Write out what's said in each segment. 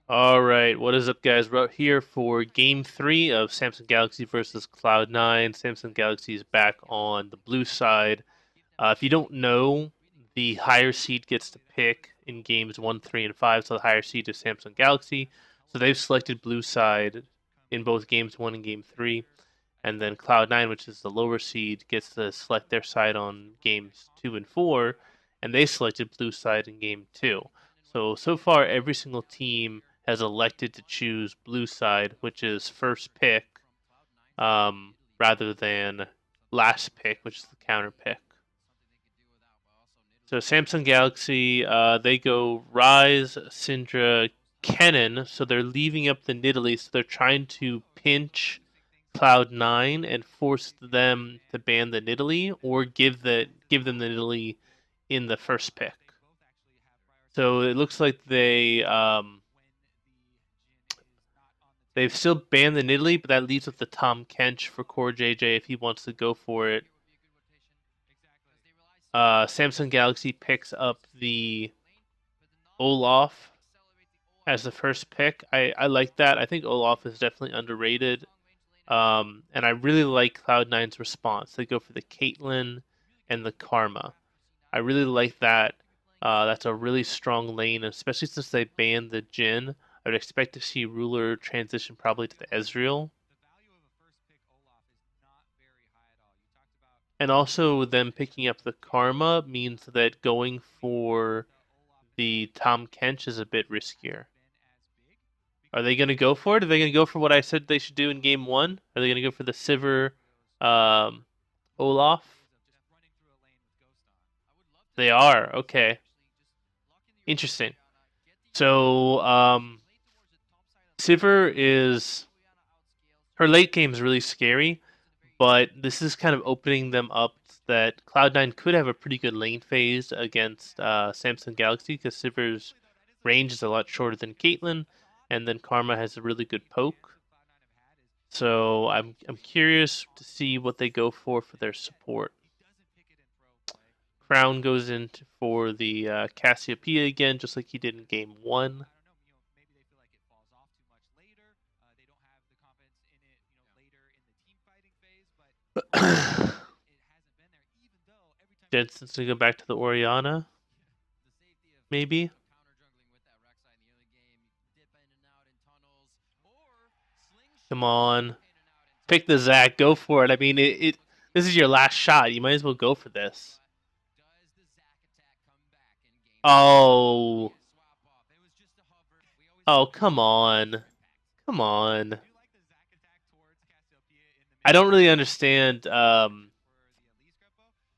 All right, what is up, guys? We're out here for Game 3 of Samsung Galaxy versus Cloud9. Samsung Galaxy is back on the blue side. If you don't know, the higher seed gets to pick in games 1, 3, and 5, so the higher seed is Samsung Galaxy. So they've selected blue side in both games 1 and game 3. And then Cloud9, which is the lower seed, gets to select their side on games 2 and 4, and they selected blue side in game 2. So far, every single team has elected to choose blue side, which is first pick, rather than last pick, which is the counter pick. So Samsung Galaxy, they go Rise, Syndra, Kennen, so they're leaving up the Nidalee, so they're trying to pinch Cloud9 and force them to ban the Nidalee or give them the Nidalee in the first pick. So it looks like they've still banned the Nidalee, but that leaves with the Tom Kench for Core JJ if he wants to go for it. Samsung Galaxy picks up the Olaf as the first pick. I like that. I think Olaf is definitely underrated. And I really like Cloud9's response. They go for the Caitlyn and the Karma. I really like that. That's a really strong lane, especially since they banned the Jhin. I would expect to see Ruler transition probably to the Ezreal. And also them picking up the Karma means that going for the Tom Kench is a bit riskier. Are they going to go for it? Are they going to go for what I said they should do in game 1? Are they going to go for the Sivir Olaf? They are. Okay. Interesting. So, Sivir is her late game is really scary, but this is kind of opening them up that Cloud9 could have a pretty good lane phase against Samsung Galaxy because Sivir's range is a lot shorter than Caitlyn, and then Karma has a really good poke. So I'm curious to see what they go for their support. Crown goes in for the Cassiopeia again, just like he did in game 1. Jensen's gonna go back to the Orianna, maybe. Come on, pick the Zac, go for it. I mean, this is your last shot. You might as well go for this. Oh, oh, come on, come on. I don't really understand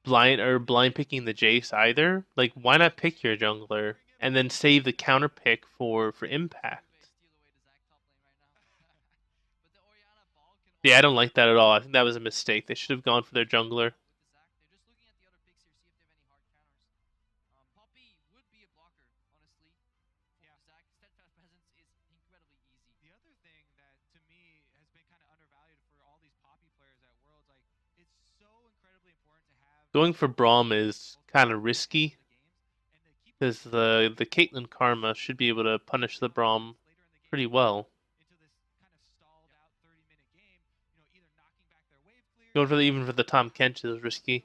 blind picking the Jace either. Like, why not pick your jungler and then save the counter pick for impact? Yeah, I don't like that at all. I think that was a mistake. They should have gone for their jungler. Going for Braum is kind of risky because the Caitlyn Karma should be able to punish the Braum pretty well. Going for even for the Tom Kench is risky.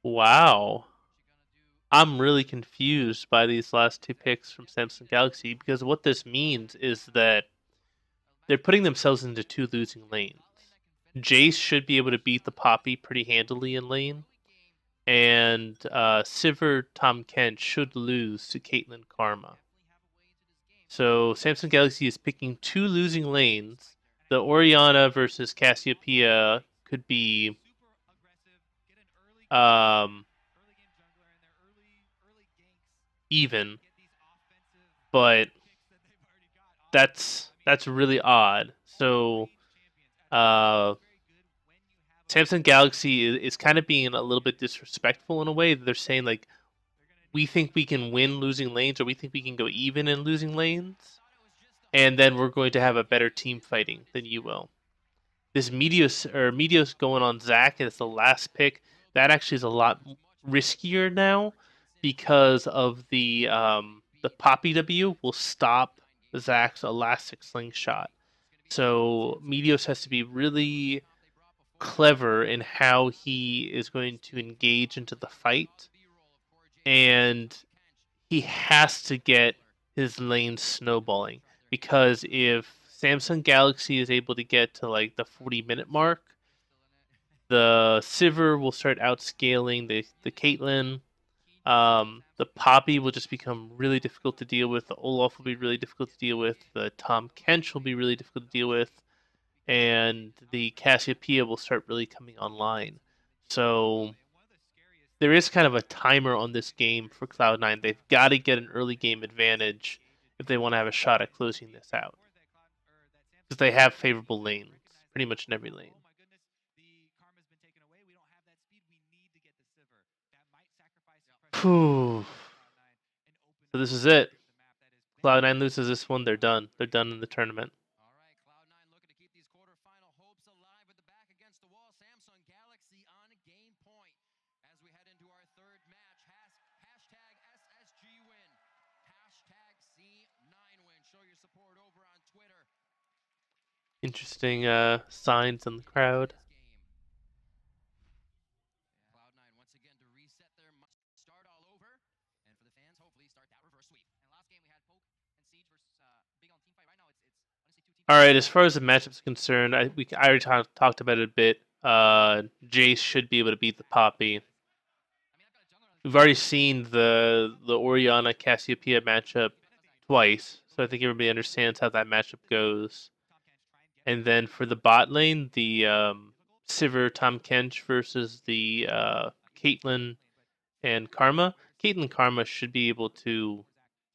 Wow. I'm really confused by these last two picks from Samsung Galaxy because what this means is that they're putting themselves into two losing lanes. Jace should be able to beat the Poppy pretty handily in lane, and Sivir Tom Kent should lose to Caitlyn Karma. So Samsung Galaxy is picking two losing lanes. The Orianna versus Cassiopeia could be even, but that's really odd. So Samsung Galaxy is kind of being a little bit disrespectful in a way. They're saying like, we think we can win losing lanes, or we think we can go even in losing lanes, and then we're going to have a better team fighting than you will. This Meteos going on Zac, and it's the last pick. that actually is a lot riskier now because of the Poppy W will stop Zach's elastic slingshot. So Meteos has to be really clever in how he is going to engage into the fight, and he has to get his lane snowballing because if Samsung Galaxy is able to get to like the 40-minute mark, the Sivir will start outscaling the Caitlyn. The Poppy will just become really difficult to deal with. The Olaf will be really difficult to deal with. The Tom Kench will be really difficult to deal with, and the Cassiopeia will start really coming online. So there is kind of a timer on this game for Cloud9. They've got to get an early game advantage if they want to have a shot at closing this out. Because they have favorable lanes, pretty much in every lane. Whew. So this is it. Cloud9 loses this one, they're done. They're done in the tournament. All right, Cloud9 looking to keep these quarterfinal hopes alive with the back against the wall. Samsung Galaxy on game point as we head into our third match. Hashtag SSG win. Hashtag C9 win. Show your support over on Twitter. Interesting signs in the crowd. Cloud9 once again to reset their start all over. And for the fans, hopefully start that reverse sweep. And last game we had Poke and Siege versus Big on team fight. Right now it's honestly two teams. All right, as far as the matchups are concerned, I already talked about it a bit. Jace should be able to beat the Poppy. We've already seen the Orianna Cassiopeia matchup twice, so I think everybody understands how that matchup goes. And then for the bot lane, the Sivir Tom Kench versus the Caitlyn and Karma. Caitlyn Karma should be able to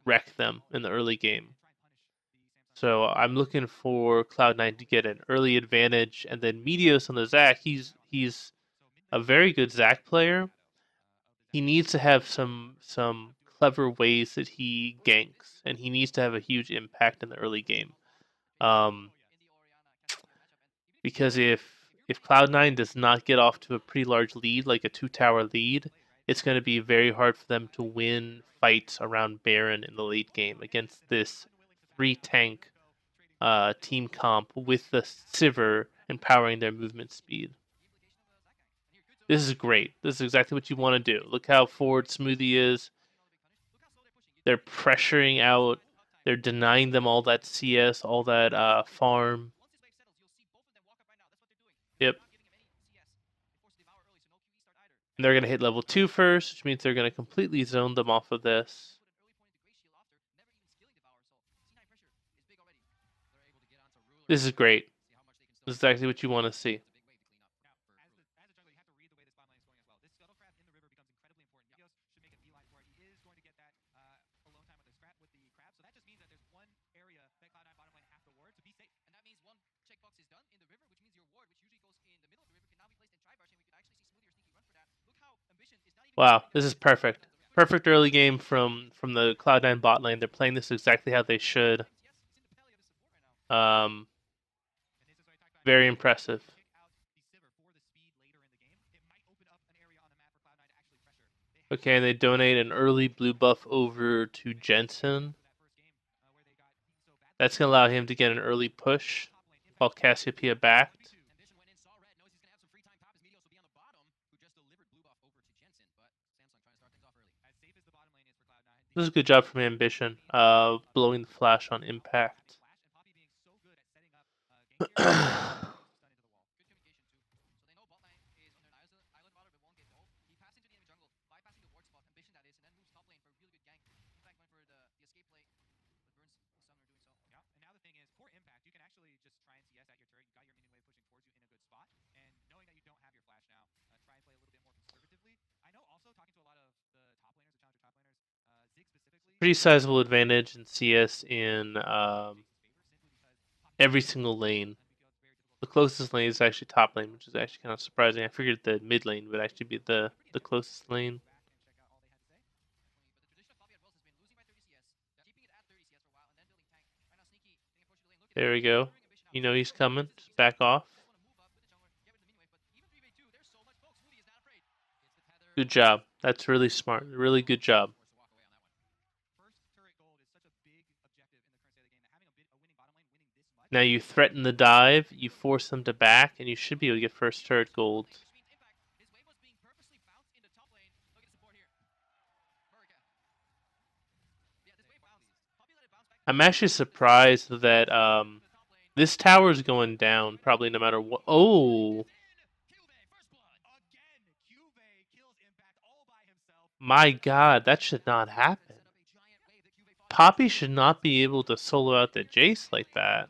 wreck them in the early game. So I'm looking for Cloud9 to get an early advantage, and then Meteos on the Zac. He's a very good Zac player. He needs to have some clever ways that he ganks, and he needs to have a huge impact in the early game. Because if Cloud9 does not get off to a pretty large lead, like a 2-tower lead, it's going to be very hard for them to win fights around Baron in the late game against this 3-tank team comp with the Sivir empowering their movement speed. This is great. This is exactly what you want to do. Look how forward Smoothie is. They're pressuring out. They're denying them all that CS, all that farm. Yep. And they're going to hit level 2 first, which means they're going to completely zone them off of this. This is great. This is exactly what you want to see. Wow, this is perfect. Perfect early game from the Cloud9 bot lane. They're playing this exactly how they should. Very impressive. Okay, and they donate an early blue buff over to Jensen. That's going to allow him to get an early push while Cassiopeia backed. This is a good job from Ambition, blowing the flash on impact. Pretty sizable advantage in CS in every single lane. The closest lane is actually top lane, which is actually kind of surprising. I figured the mid lane would actually be the closest lane. There we go. You know he's coming. Just back off. Good job. That's really smart. Really good job. Now you threaten the dive, you force them to back, and you should be able to get first turret gold. I'm actually surprised that this tower is going down probably no matter what. Oh my god, that should not happen. Poppy should not be able to solo out the Jace like that.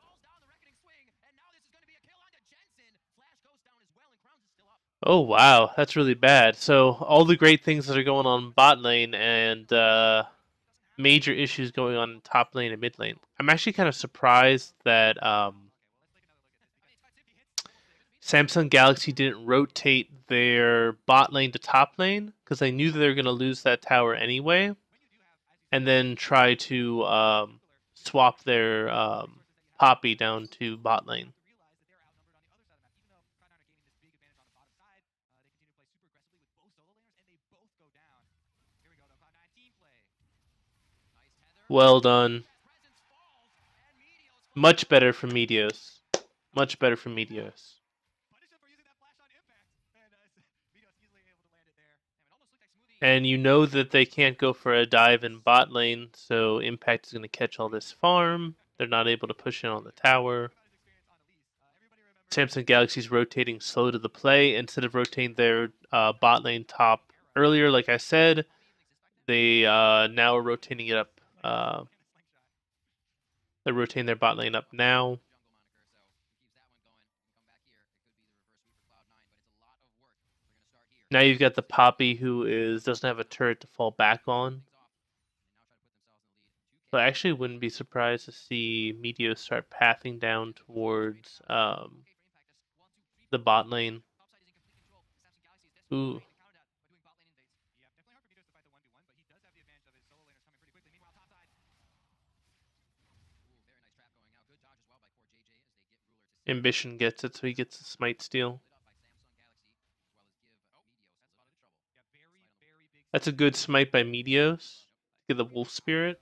Oh wow, that's really bad. So all the great things that are going on in bot lane and major issues going on in top lane and mid lane. I'm actually kind of surprised that Samsung Galaxy didn't rotate their bot lane to top lane because they knew that they were going to lose that tower anyway, and then try to swap their Poppy down to bot lane. Well done. Much better from Meteos. Much better from Meteos. And you know that they can't go for a dive in bot lane, so Impact is going to catch all this farm. They're not able to push in on the tower. Samsung Galaxy's rotating slow to the play. Instead of rotating their bot lane top earlier, like I said, they now are rotating it up. They're rotating their bot lane up now. Now you've got the Poppy who doesn't have a turret to fall back on. So I actually wouldn't be surprised to see Meteos start pathing down towards the bot lane. Ooh. Ambition gets it, so he gets the smite steal. That's a good smite by Meteos. Get the wolf spirit.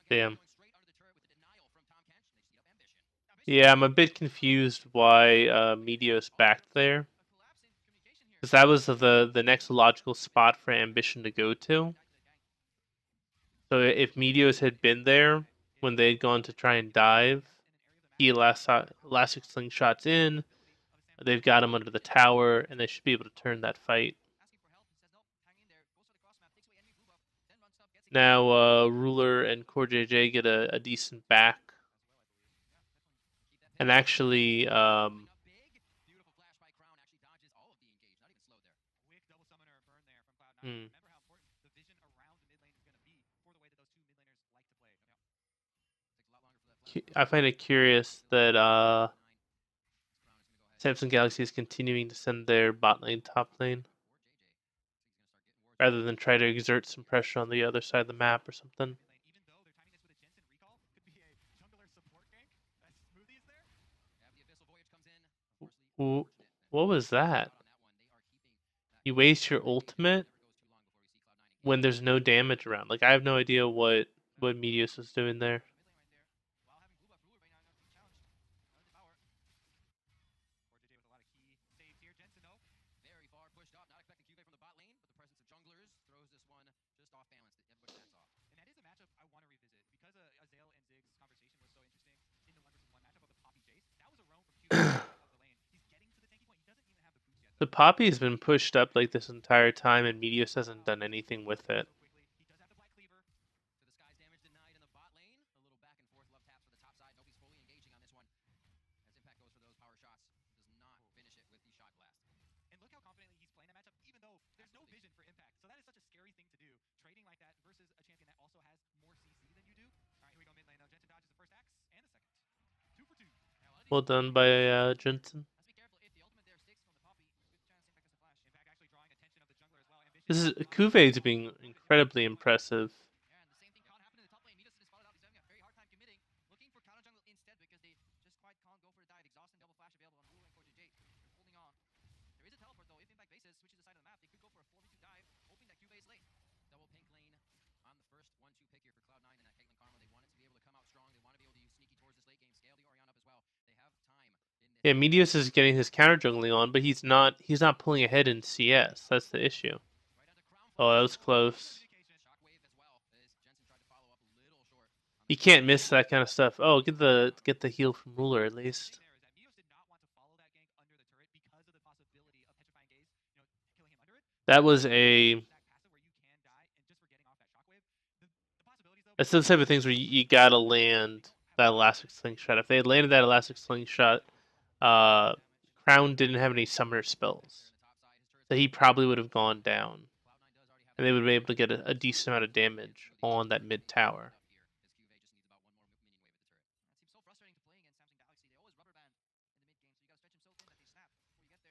Damn. Yeah, I'm a bit confused why Meteos backed there. Because that was the next logical spot for Ambition to go to. So if Meteos had been there when they had gone to try and dive, he elastic slingshots in. They've got him under the tower, and they should be able to turn that fight. Now Ruler and Core JJ get a decent back, and actually, hmm, I find it curious that Samsung Galaxy is continuing to send their bot lane top lane rather than try to exert some pressure on the other side of the map or something. What was that? You waste your ultimate when there's no damage around. Like I have no idea what Meteos was doing there. The Poppy has been pushed up like this entire time, and Meteos hasn't done anything with it. Well done by Jensen. This is Kuve's being incredibly impressive. Yeah, and the same thing can't happen in the top lane. Midas is spotted out. He's having a very hard time committing. Looking for counter jungle instead because they just quite can't go for the dive. Exhaust and double flash available on Hulu and Coach J. They're holding on. There is a teleport though. If Impact Bases switches the side of the map, they could go for a 4v2 dive, hoping that QV is late. Double pink lane on the first 1-2 pick here for Cloud9 and that Caitlyn Karma. They want it to be able to come out strong. They want to be able to use sneaky towards this late game. Scale the Orion up as well. They have time in this. Yeah, Meteos is getting his counter jungling on, but he's not pulling ahead in CS. That's the issue. Right under Crown Oh, that was close. Shockwave as well. As Jensen tried to follow up a little short. You can't miss that kind of stuff. Oh, get the heal from Ruler at least. That was a. That's the type of things where you gotta land that elastic slingshot. If they had landed that elastic slingshot, Crown didn't have any summoner spells, so he probably would have gone down, and they would be able to get a decent amount of damage on that mid tower.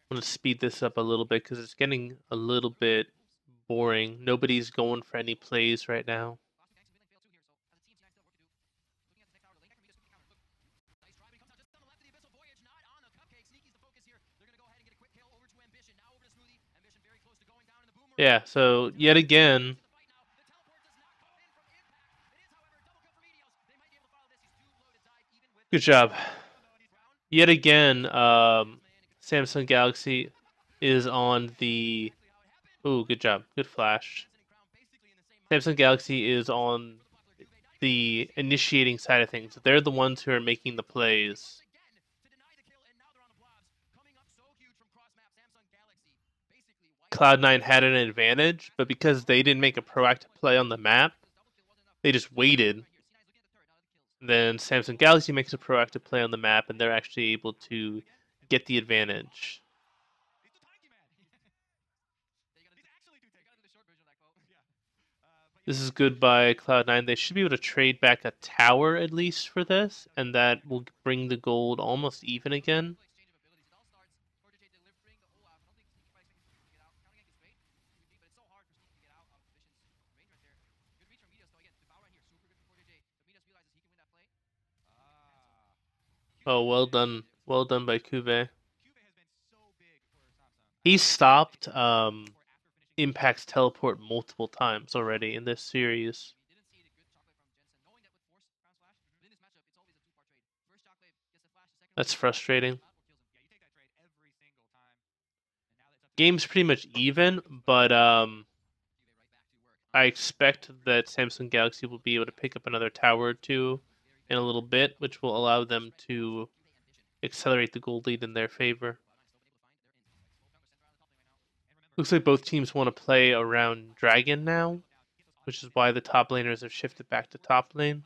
I'm gonna speed this up a little bit because it's getting a little bit boring. Nobody's going for any plays right now. Yeah, so yet again, good job. Yet again, Samsung Galaxy is on the. Ooh, good job. Good flash. Samsung Galaxy is on the initiating side of things. They're the ones who are making the plays. Cloud9 had an advantage, but because they didn't make a proactive play on the map, they just waited. Then Samsung Galaxy makes a proactive play on the map, and they're actually able to get the advantage. This is good by Cloud9. They should be able to trade back a tower at least for this, and that will bring the gold almost even again. Oh, well done. Well done by Kuve. He stopped Impact's teleport multiple times already in this series. That's frustrating. Game's pretty much even, but I expect that Samsung Galaxy will be able to pick up another tower or two in a little bit, which will allow them to accelerate the gold lead in their favor. Looks like both teams want to play around Dragon now, which is why the top laners have shifted back to top lane.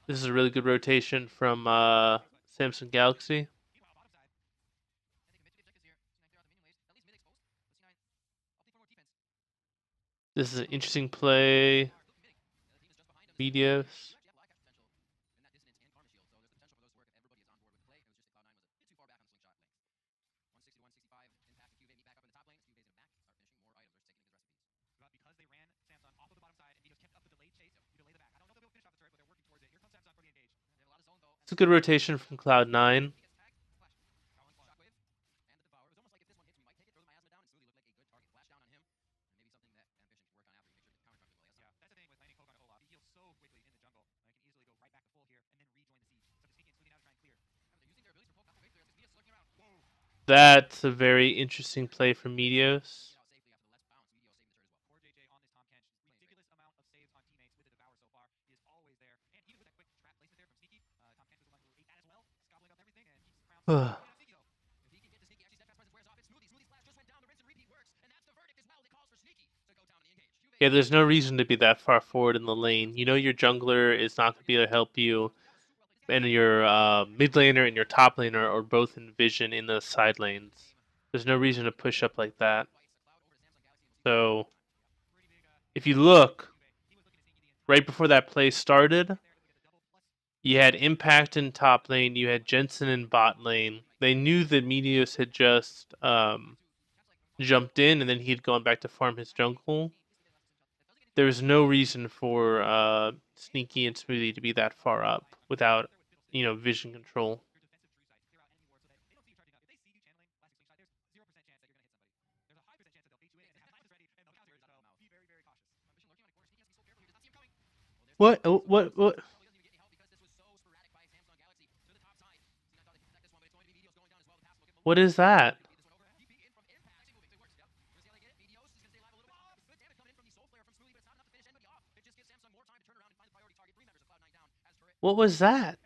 This is a really good rotation from Samsung Galaxy. This is an interesting play. Meteos. It's a good rotation from Cloud9. That's a very interesting play from Meteos. Yeah, there's no reason to be that far forward in the lane. You know your jungler is not going to be able to help you, and your mid laner and your top laner are both in vision in the side lanes. There's no reason to push up like that. So, if you look, right before that play started, You had Impact in top lane. You had Jensen in bot lane. They knew that Meteos had just jumped in, and then he'd gone back to farm his jungle. There was no reason for Sneaky and Smoothie to be that far up without, vision control. What? What? What is that? What was that?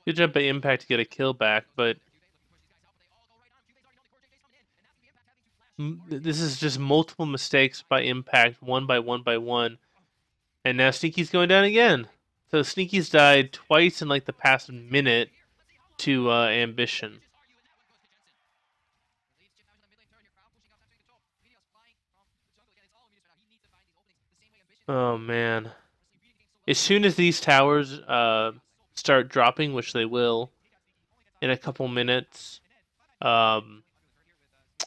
Good job by Impact to get a kill back, but this is just multiple mistakes by Impact, one by one by one. And now Sneaky's going down again. So Sneaky's died twice in like the past minute to Ambition. Oh man. As soon as these towers start dropping, which they will in a couple minutes, um,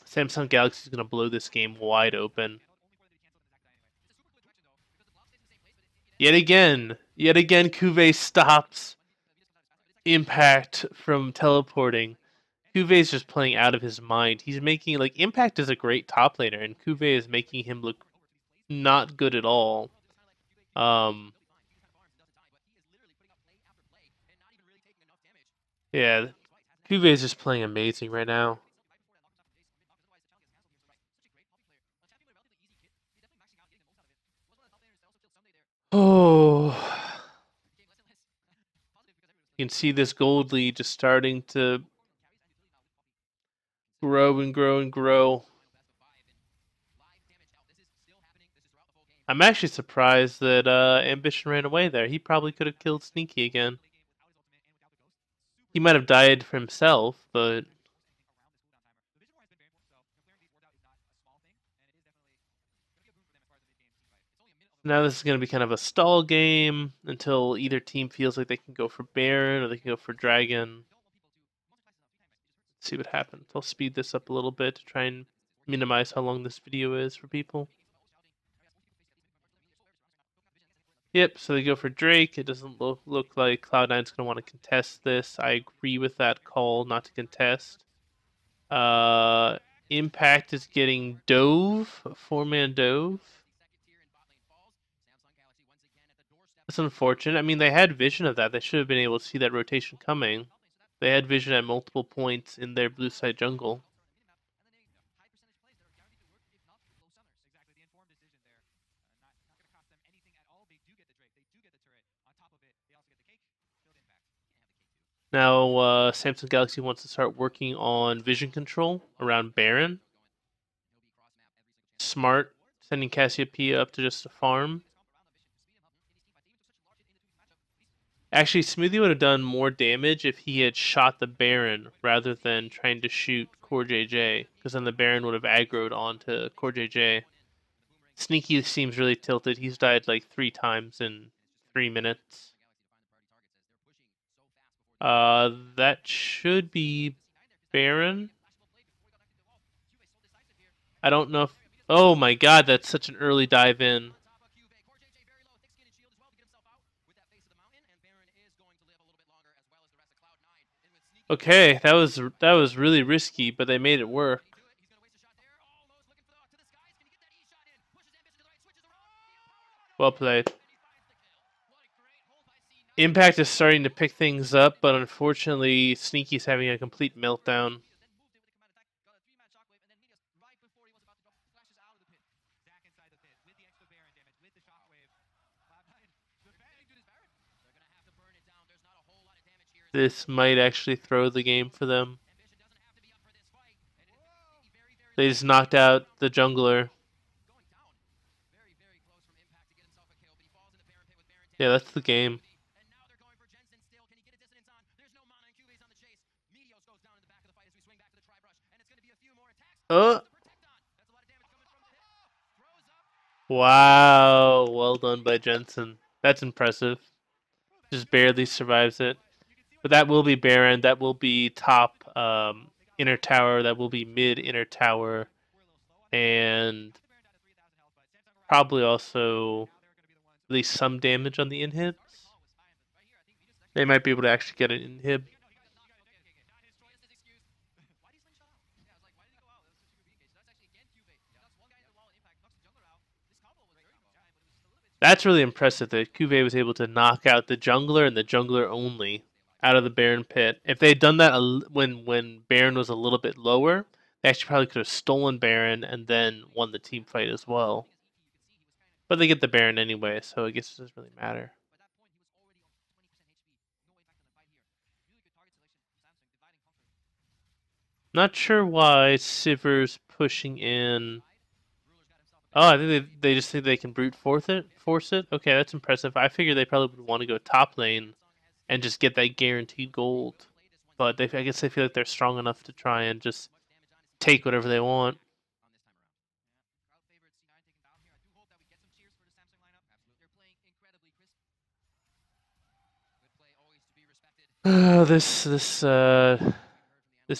Samsung Galaxy is going to blow this game wide open. Yet again, Cuvée stops Impact from teleporting. Cuvée is just playing out of his mind. He's making Impact is a great top laner, and Cuvée is making him look not good at all. Yeah, Cuvée is just playing amazing right now. Oh, you can see this gold lead just starting to grow and grow and grow. I'm actually surprised that Ambition ran away there. He probably could have killed Sneaky again. He might have died for himself, but now this is going to be kind of a stall game until either team feels like they can go for Baron or they can go for Dragon. Let's see what happens. I'll speed this up a little bit to try and minimize how long this video is for people. Yep, so they go for Drake. It doesn't look like Cloud9's going to want to contest this. I agree with that call not to contest. Impact is getting Dove, 4-man Dove. That's unfortunate. I mean, they had vision of that. They should have been able to see that rotation coming. They had vision at multiple points in their blue side jungle. Now, Samsung Galaxy wants to start working on vision control around Baron. Smart, sending Cassiopeia up to just a farm. Actually, Smoothie would have done more damage if he had shot the Baron rather than trying to shoot Core JJ, because then the Baron would have aggroed onto Core JJ. Sneaky seems really tilted. He's died like 3 times in 3 minutes. That should be Baron. I don't know if... Oh my god, that's such an early dive in. Okay, that was really risky, but they made it work. Well played. Impact is starting to pick things up, but unfortunately, Sneaky's having a complete meltdown. This might actually throw the game for them. They just knocked out the jungler. Yeah, that's the game. Wow, well done by Jensen. That's impressive. Just barely survives it. But that will be Baron. That will be top inner tower. That will be mid inner tower. And probably also at least some damage on the inhibs. They might be able to actually get an inhib. That's really impressive that Cuvée was able to knock out the jungler and the jungler only out of the Baron pit. If they had done that when Baron was a little bit lower, they actually probably could have stolen Baron and then won the team fight as well. But they get the Baron anyway, so I guess it doesn't really matter. Not sure why Siver's pushing in. Oh, I think they just think they can brute force it. Force it. Okay, that's impressive. I figure they probably would want to go top lane and just get that guaranteed gold. But I guess they feel like they're strong enough to try and just take whatever they want. This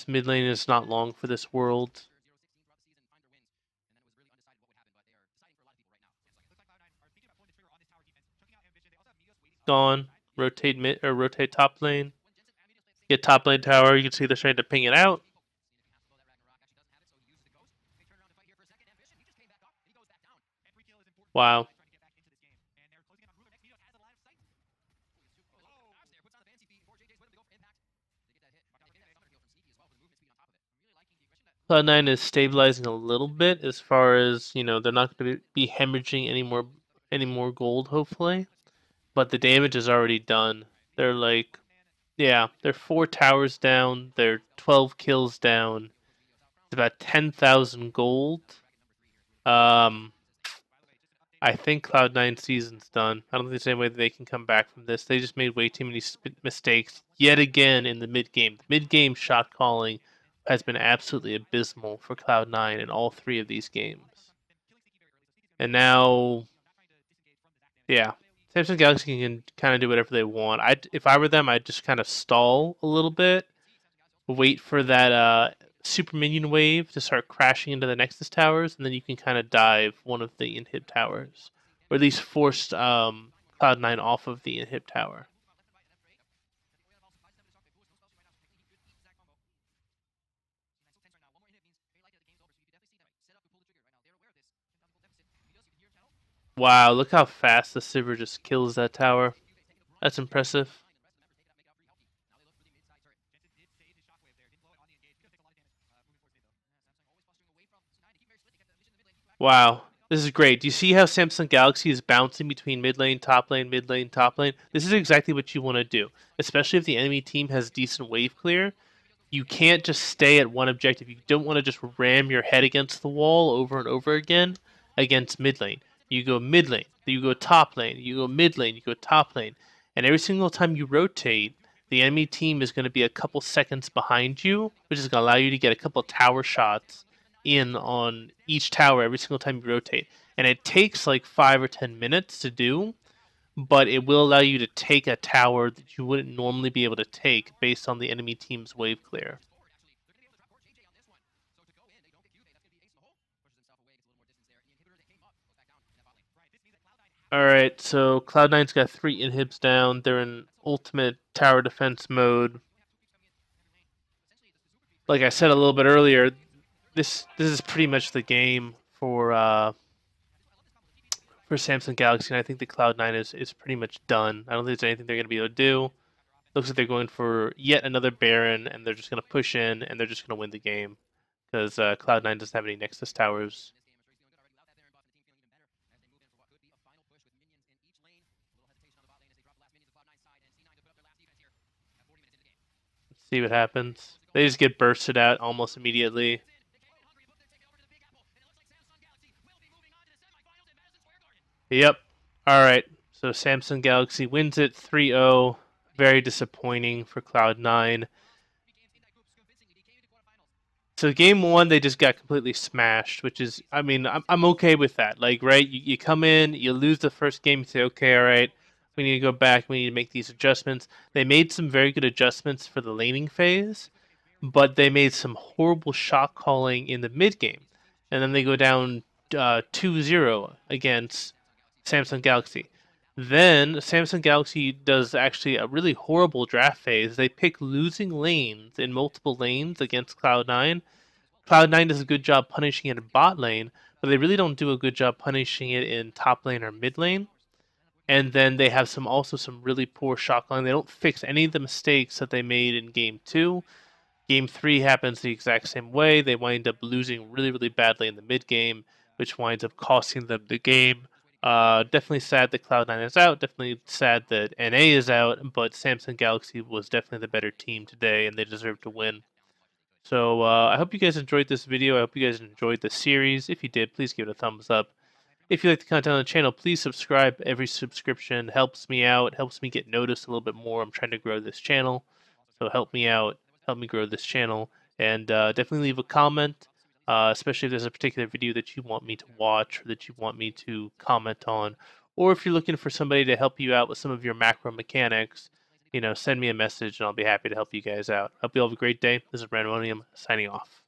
mid lane is not long for this world. Gone. Rotate mid or rotate top lane. Get top lane tower. You can see they're trying to ping it out. Wow. Cloud9 is stabilizing a little bit as far as, they're not going to be hemorrhaging any more gold, hopefully. But the damage is already done. They're like, yeah, they're 4 towers down. They're 12 kills down. It's about 10,000 gold. Um, I think Cloud9 season's done. I don't think there's any way that they can come back from this. They just made way too many mistakes yet again in the mid game. The mid game shot calling has been absolutely abysmal for Cloud9 in all three of these games. And now, yeah, Samsung Galaxy can kind of do whatever they want. If I were them, I'd just kind of stall a little bit, wait for that super minion wave to start crashing into the Nexus towers, and then you can kind of dive one of the inhib towers, or at least force Cloud9 off of the inhib tower. Wow, look how fast the Sivir just kills that tower. That's impressive. Wow, this is great. Do you see how Samsung Galaxy is bouncing between mid lane, top lane, mid lane, top lane? This is exactly what you want to do, especially if the enemy team has decent wave clear. You can't just stay at one objective. You don't want to just ram your head against the wall over and over again against mid lane. You go mid lane, you go top lane, you go mid lane, you go top lane. And every single time you rotate, the enemy team is going to be a couple seconds behind you, which is going to allow you to get a couple tower shots in on each tower every single time you rotate. And it takes like 5 or 10 minutes to do, but it will allow you to take a tower that you wouldn't normally be able to take based on the enemy team's wave clear. Alright, so Cloud9's got 3 inhibs down. They're in ultimate tower defense mode. Like I said a little bit earlier, this is pretty much the game for Samsung Galaxy, and I think the Cloud9 is pretty much done. I don't think there's anything they're going to be able to do. Looks like they're going for yet another Baron, and they're just going to push in, and they're just going to win the game because Cloud9 doesn't have any Nexus towers. Let's see what happens. They just get bursted out almost immediately. Yep. All right. So Samsung Galaxy wins it 3-0. Very disappointing for Cloud9. So game one, they just got completely smashed, which is, I mean, I'm okay with that. Like, right, you come in, you lose the first game, you say, okay, all right, we need to go back, we need to make these adjustments. They made some very good adjustments for the laning phase, but they made some horrible shot calling in the mid game, and then they go down 2-0 against Samsung Galaxy. Then Samsung Galaxy does actually a really horrible draft phase. They pick losing lanes in multiple lanes against Cloud9. Cloud9 does a good job punishing it in bot lane, but they really don't do a good job punishing it in top lane or mid lane. And then they have some really poor shot calling. They don't fix any of the mistakes that they made in game two. Game three happens the exact same way. They wind up losing really badly in the mid game, which winds up costing them the game. Definitely sad that Cloud9 is out. Definitely sad that NA is out. But Samsung Galaxy was definitely the better team today, and they deserve to win. So I hope you guys enjoyed this video. I hope you guys enjoyed the series. If you did, please give it a thumbs up. If you like the content on the channel, please subscribe. Every subscription helps me out, helps me get noticed a little bit more. I'm trying to grow this channel. So help me out, help me grow this channel. And definitely leave a comment, especially if there's a particular video that you want me to watch or that you want me to comment on. Or if you're looking for somebody to help you out with some of your macro mechanics, send me a message and I'll be happy to help you guys out. Hope you all have a great day. This is Brandonium signing off.